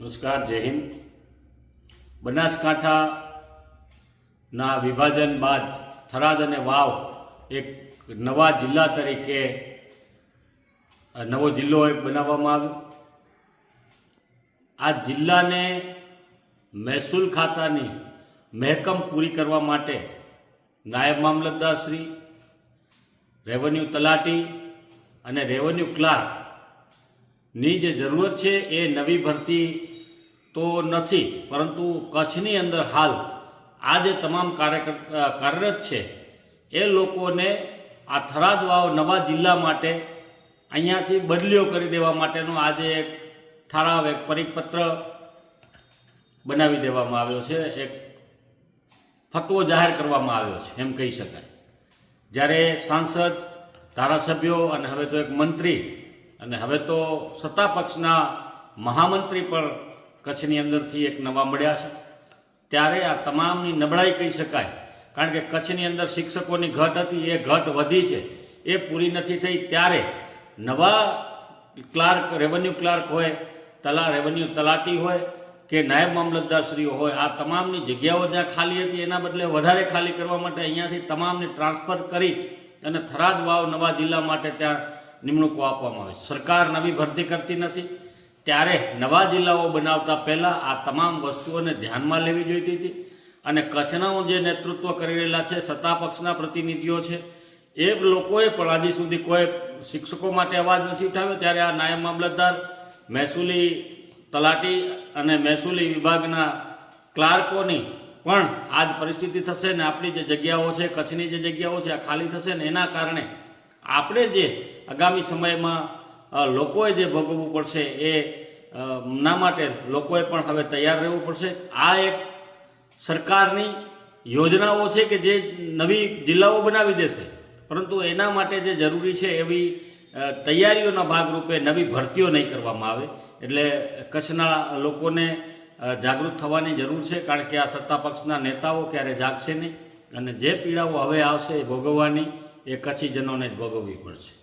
નમસ્કાર, જય હિન્દ। બનાસકાંઠાના વિભાજન બાદ થરાદ અને વાવ એક નવા જિલ્લા તરીકે નવો જિલ્લો એક બનાવવામાં આવ્યો। આ જિલ્લાને મહેસૂલ ખાતાની મહેકમ પૂરી કરવા માટે નાયબ મામલતદાર શ્રી, રેવન્યુ તલાટી અને રેવન્યુ ક્લાર્કની જે જરૂરત છે એ નવી ભરતી તો નથી, પરંતુ કચ્છની અંદર હાલ આ જે તમામ કાર્યરત છે એ લોકોને આ થરાદ વાવ નવા જિલ્લા માટે અહીંયાથી બદલીઓ કરી દેવા માટેનો આજે એક ઠરાવ, એક પરિપત્ર બનાવી દેવામાં આવ્યો છે, એક ફતવો જાહેર કરવામાં આવ્યો છે એમ કહી શકાય। જ્યારે સાંસદ, ધારાસભ્યો અને હવે તો એક મંત્રી અને હવે તો સત્તા પક્ષના મહામંત્રી પણ કચ્છની અંદરથી એક નવા મળ્યા છે, ત્યારે આ તમામની નબળાઈ કહી શકાય। કારણ કે કચ્છની અંદર શિક્ષકોની ઘટ હતી, એ ઘટ વધી છે, એ પૂરી નથી થઈ, ત્યારે નવા ક્લાર્ક, રેવન્યુ ક્લાર્ક હોય, રેવન્યુ તલાટી હોય કે નાયબ મામલતદારશ્રીઓ હોય, આ તમામની જગ્યાઓ જ્યાં ખાલી હતી એના બદલે વધારે ખાલી કરવા માટે અહીંયાથી તમામને ટ્રાન્સફર કરી અને થરાદ વાવ નવા જિલ્લા માટે ત્યાં નિમણૂકો આપવામાં આવે છે। સરકાર નવી ભરતી કરતી નથી, ત્યારે નવા જિલ્લાઓ બનાવતા પહેલાં આ તમામ વસ્તુઓને ધ્યાનમાં લેવી જોઈતી હતી। અને કચ્છનું જે નેતૃત્વ કરી રહેલા છે, સત્તા પક્ષના પ્રતિનિધિઓ છે, એ લોકોએ પણ હજી સુધી કોઈ શિક્ષકો માટે અવાજ નથી ઉઠાવ્યો। ત્યારે આ નાયબ મામલતદાર, મહેસૂલી તલાટી અને મહેસૂલી વિભાગના ક્લાર્કોની પણ આ જ પરિસ્થિતિ થશે ને આપણી જે જગ્યાઓ છે, કચ્છની જે જગ્યાઓ છે આ ખાલી થશે ને એના કારણે આપણે જે આગામી સમયમાં લોકોએ જે ભોગવવું પડશે એ ના માટે લોકોએ પણ હવે તૈયાર રહેવું પડશે। આ એક સરકારની યોજનાઓ છે કે જે નવી જિલ્લાઓ બનાવી દેશે, પરંતુ એના માટે જે જરૂરી છે એવી તૈયારીઓના ભાગરૂપે નવી ભરતીઓ નહીં કરવામાં આવે। એટલે કચ્છના લોકોને જાગૃત થવાની જરૂર છે, કારણ કે આ સત્તા પક્ષના નેતાઓ ક્યારે જાગશે નહીં અને જે પીડાઓ હવે આવશે એ ભોગવવાની એ કચ્છીજનોને જ ભોગવવી પડશે।